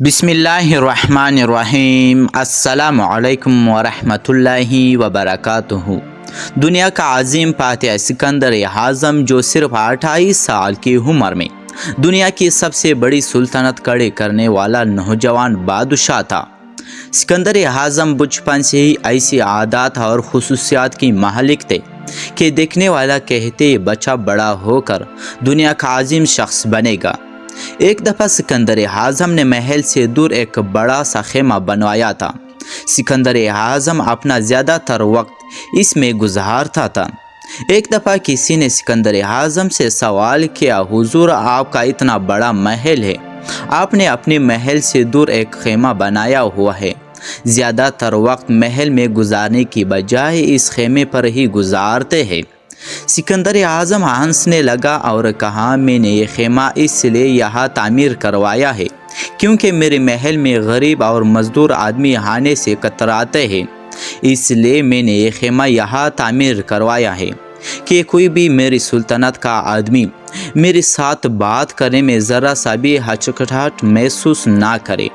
बिस्मिल्लाहिर्रहमानिर्रहीम अस्सलामु अलैकुम वरहमतुल्लाहि वबरकातुहू। दुनिया का अजीम फातिह सिकंदर आज़म जो सिर्फ 28 साल की उम्र में दुनिया की सबसे बड़ी सुल्तनत खड़े करने वाला नौजवान बादशाह था। सिकंदर आज़म बचपन से ही ऐसी आदत और खुसूसियात की मालिक थे कि देखने वाला कहते बच्चा बड़ा होकर दुनिया का अजीम शख्स बनेगा। एक दफ़ा सिकंदर आज़म ने महल से दूर एक बड़ा सा खेमा बनवाया था। सिकंदर आज़म अपना ज़्यादातर वक्त इसमें गुजारता था। एक दफ़ा किसी ने सिकंदर आज़म से सवाल किया, हुजूर आपका इतना बड़ा महल है, आपने अपने महल से दूर एक खेमा बनाया हुआ है, ज़्यादातर वक्त महल में गुजारने की बजाय इस खेमे पर ही गुजारते हैं। सिकंदर आज़म हंसने लगा और कहा, मैंने ये खेमा इसलिए यहाँ तामीर करवाया है क्योंकि मेरे महल में गरीब और मज़दूर आदमी आने से कतराते हैं, इसलिए मैंने ये खेमा यहाँ तामीर करवाया है कि कोई भी मेरी सुल्तनत का आदमी मेरे साथ बात करने में ज़रा सा भी हचकचाहट महसूस ना करे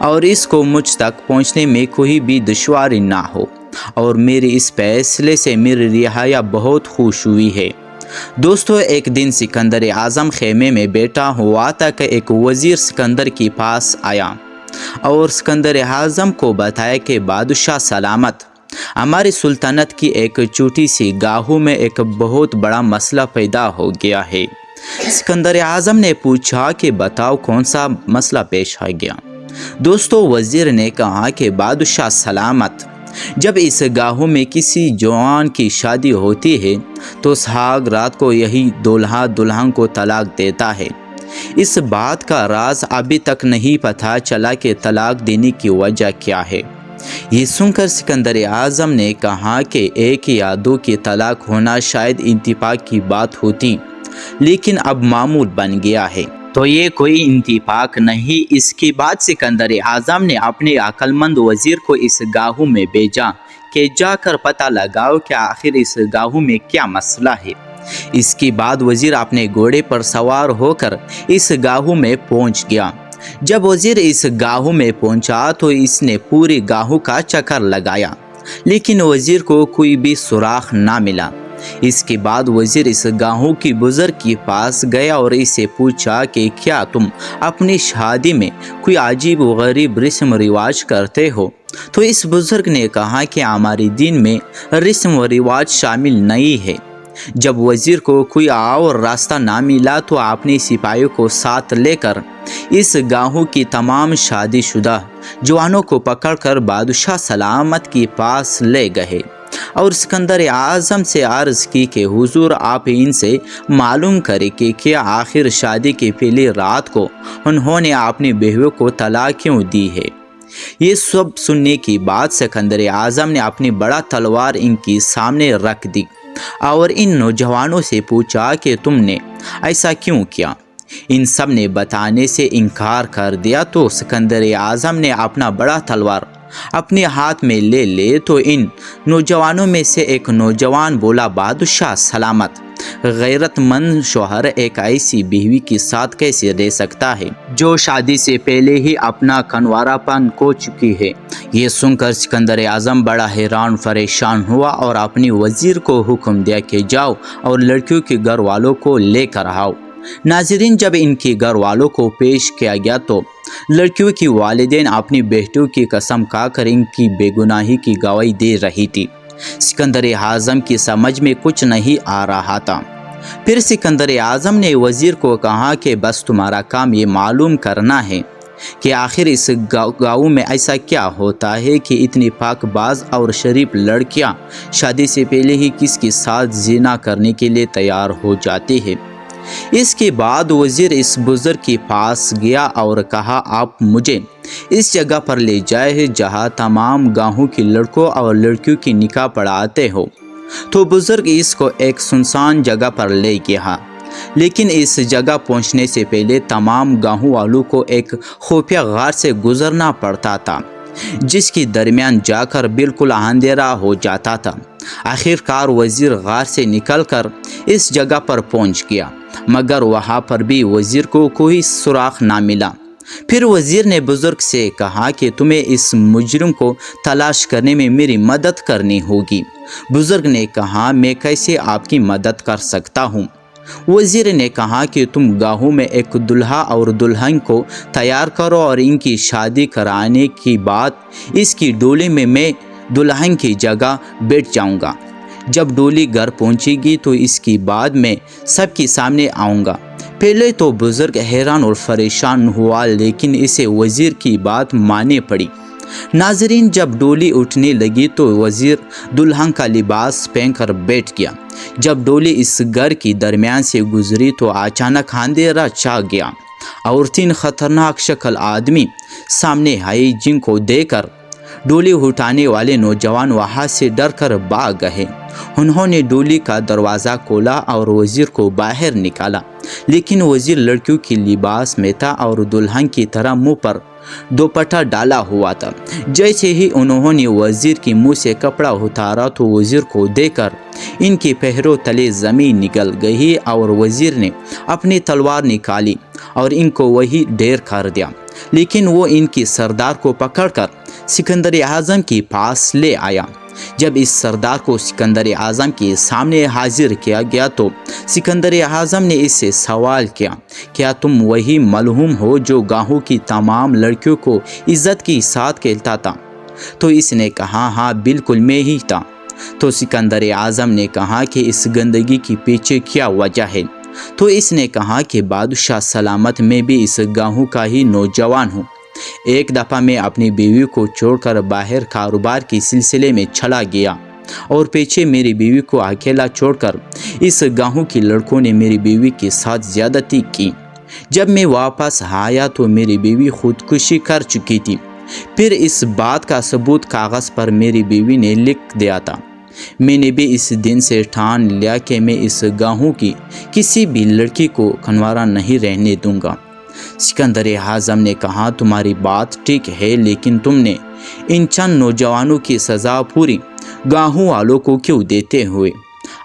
और इसको मुझ तक पहुँचने में कोई भी दुश्वारी ना हो, और मेरे इस फैसले से मेरी रियाया बहुत खुश हुई है। दोस्तों, एक दिन सिकंदर आज़म खेमे में बैठा हुआ था कि एक वज़ीर सिकंदर के पास आया और सिकंदर आज़म को बताया कि बादशाह सलामत, हमारी सुल्तानत की एक छोटी सी गाहों में एक बहुत बड़ा मसला पैदा हो गया है। सिकंदर आज़म ने पूछा कि बताओ कौन सा मसला पेश आ गया। दोस्तों, वज़ीर ने कहा कि बादशाह सलामत, जब इस गाहों में किसी जवान की शादी होती है तो सुहाग रात को यही दूल्हा दुल्हन को तलाक देता है। इस बात का राज अभी तक नहीं पता चला कि तलाक देने की वजह क्या है। ये सुनकर सिकंदर आज़म ने कहा कि एक या दो की तलाक होना शायद इत्तेफाक की बात होती, लेकिन अब मामूल बन गया है, तो ये कोई इंतफाक नहीं। इसके बाद सिकंदर आज़म ने अपने अक्लमंद वज़ीर को इस गाहों में भेजा कि जाकर पता लगाओ कि आखिर इस गाहों में क्या मसला है। इसके बाद वज़ीर अपने घोड़े पर सवार होकर इस गाहों में पहुंच गया। जब वज़ीर इस गाहों में पहुंचा तो इसने पूरी गाहों का चक्कर लगाया, लेकिन वज़ीर को कोई भी सुराख ना मिला। इसके बाद वज़ीर इस गाहों की बुज़ुर्ग के पास गया और इससे पूछा कि क्या तुम अपनी शादी में कोई अजीब व गरीब रस्म रिवाज करते हो? तो इस बुज़ुर्ग ने कहा कि हमारे दीन में रस्म व रिवाज शामिल नहीं है। जब वज़ीर को कोई और रास्ता ना मिला तो अपने सिपाहियों को साथ लेकर इस गाहों की तमाम शादीशुदा जवानों को पकड़कर बादशाह सलामत के पास ले गए और सिकंदर आज़म से अर्ज़ की कि हुजूर आप इनसे मालूम करें कि क्या आखिर शादी की पहली रात को उन्होंने अपनी बेहू को तलाक क्यों दी है। ये सब सुनने के बाद सिकंदर आज़म ने अपनी बड़ा तलवार इनके सामने रख दी और इन नौजवानों से पूछा कि तुमने ऐसा क्यों किया। इन सब ने बताने से इनकार कर दिया तो सिकंदर आज़म ने अपना बड़ा तलवार अपने हाथ में ले तो इन नौजवानों में से एक नौजवान बोला, बादशाह सलामत, गैरतमंद शौहर एक ऐसी बीवी के साथ कैसे रह सकता है जो शादी से पहले ही अपना कनवारापन खो चुकी है। ये सुनकर सिकंदर आज़म बड़ा हैरान परेशान हुआ और अपने वज़ीर को हुक्म दिया कि जाओ और लड़कियों के घर वालों को लेकर आओ। नाज़रीन, जब इनके घर वालों को पेश किया गया तो लड़कियों की वालिदैन अपनी बेटियों की कसम खाकर इनकी बेगुनाही की गवाही दे रही थी। सिकंदर आज़म की समझ में कुछ नहीं आ रहा था। फिर सिकंदर आज़म ने वज़ीर को कहा कि बस तुम्हारा काम ये मालूम करना है कि आखिर इस गाँव में ऐसा क्या होता है कि इतनी पाकबाज और शरीफ लड़कियां शादी से पहले ही किसके साथ ज़िना करने के लिए तैयार हो जाती है। इसके बाद वज़ीर इस बुज़ुर्ग के पास गया और कहा, आप मुझे इस जगह पर ले जाए जहाँ तमाम गाँवों के लड़कों और लड़कियों की निकाह पढ़ाते हो। तो बुज़ुर्ग इसको एक सुनसान जगह पर ले गया, लेकिन इस जगह पहुँचने से पहले तमाम गाँव वालों को एक खुफिया गार से गुज़रना पड़ता था, जिसके दरमियान जाकर बिल्कुल अंधेरा हो जाता था। आखिरकार वज़ीर गार से निकलकर इस जगह पर पहुंच गया, मगर वहां पर भी वज़ीर को कोई सुराख ना मिला। پھر وزیر نے بزرگ سے کہا کہ تمہیں اس مجرم کو تلاش کرنے میں میری مدد کرنی ہوگی۔ بزرگ نے کہا میں کیسے آپ کی مدد کر سکتا ہوں؟ وزیر نے کہا کہ تم گاہوں میں ایک دلہا اور دلہن کو تیار کرو اور ان کی شادی کرانے کے بعد اس کی ڈولی میں دلہن کی جگہ بیٹھ جاؤں گا۔ جب ڈولی گھر پہنچے گی تو اس کی بعد میں سب کے سامنے آؤں گا۔ پہلے تو بزرگ حیران اور پریشان ہوا، لیکن اسے وزیر کی بات ماننی پڑی۔ ناظرین، جب ڈولی اٹھنے لگی تو وزیر دلہن کا لباس پہن کر بیٹھ گیا۔ جب ڈولی اس گھر کی درمیان سے گزری تو اچانک اندھیرا چھا گیا اور 3 خطرناک شکل آدمی سامنے آئے، جن کو دیکھ کر ڈولی اٹھانے والے نوجوان وہاں سے ڈر کر بھاگ گئے۔ انہوں نے ڈولی کا دروازہ کھولا اور وزیر کو باہر نکالا، لیکن وزیر لڑکیوں کے لباس میں تھا اور دلہن کی طرح منہ پر دوپٹہ ڈالا ہوا تھا۔ جیسے ہی انہوں نے وزیر کے منہ سے کپڑا اتارا تو وزیر کو دیکھ کر ان کے پیروں تلے زمین نکل گئی اور وزیر نے اپنی تلوار نکالی اور ان کو وہی ڈھیر کر دیا، لیکن وہ ان کے سردار کو پکڑ کر سکندر اعظم کے پاس لے آیا۔ جب اس سردار کو سکندر اعظم کے سامنے حاضر کیا گیا تو سکندر اعظم نے اس سے سوال کیا، کیا تم وہی ملہوم ہو جو گاہوں کی تمام لڑکیوں کو عزت کے ساتھ کھیلتا تھا؟ تو اس نے کہا ہاں بالکل میں ہی تھا۔ تو سکندر اعظم نے کہا کہ اس گندگی کے پیچھے کیا وجہ ہے؟ تو اس نے کہا کہ بادشاہ سلامت، میں بھی اس گاہوں کا ہی نوجوان ہوں۔ ایک دفعہ میں اپنی بیوی کو چھوڑ کر باہر کاروبار کے سلسلے میں چلا گیا اور پیچھے میری بیوی کو اکیلا چھوڑ کر اس گاہوں کی لڑکوں نے میری بیوی کے ساتھ زیادتی کی۔ جب میں واپس آیا تو میری بیوی خودکشی کر چکی تھی۔ پھر اس بات کا ثبوت کاغذ پر میری بیوی نے لکھ دیا تھا۔ میں نے بھی اس دن سے ٹھان لیا کہ میں اس گاہوں کی کسی بھی لڑکی کو کنوارا نہیں رہنے دوں گا۔ سکندر اعظم نے کہا تمہاری بات ٹھیک ہے، لیکن تم نے ان چند نوجوانوں کی سزا پوری گاہوں والوں کو کیوں دیتے ہوئے؟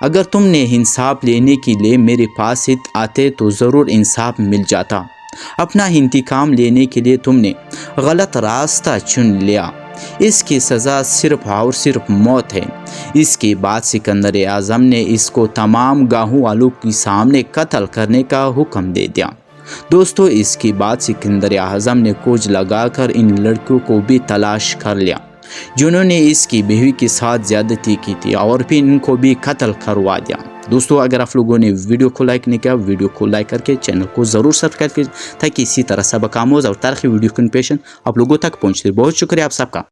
اگر تم نے انصاف لینے کے لیے میرے پاس آتے تو ضرور انصاف مل جاتا۔ اپنا انتقام لینے کے لیے تم نے غلط راستہ چن لیا۔ اس کی سزا صرف اور صرف موت ہے۔ اس کے بعد سکندر اعظم نے اس کو تمام گاہوں والوں کے سامنے قتل کرنے کا حکم دے دیا۔ دوستو، اس کے بعد سکندر اعظم نے کھوج لگا کر ان لڑکیوں کو بھی تلاش کر لیا جنہوں نے اس کی بیوی کے ساتھ زیادتی کی تھی، اور پھر ان کو بھی قتل کروا دیا۔ دوستو، اگر آپ لوگوں نے ویڈیو کو لائک نہیں کیا، ویڈیو کو لائک کر کے چینل کو ضرور سبسکرائب کیجیے تاکہ اسی طرح سبق آموز اور تاریخی ویڈیو کی نوٹیفیکیشن آپ لوگوں تک پہنچے۔ بہت شکریہ آپ سب کا۔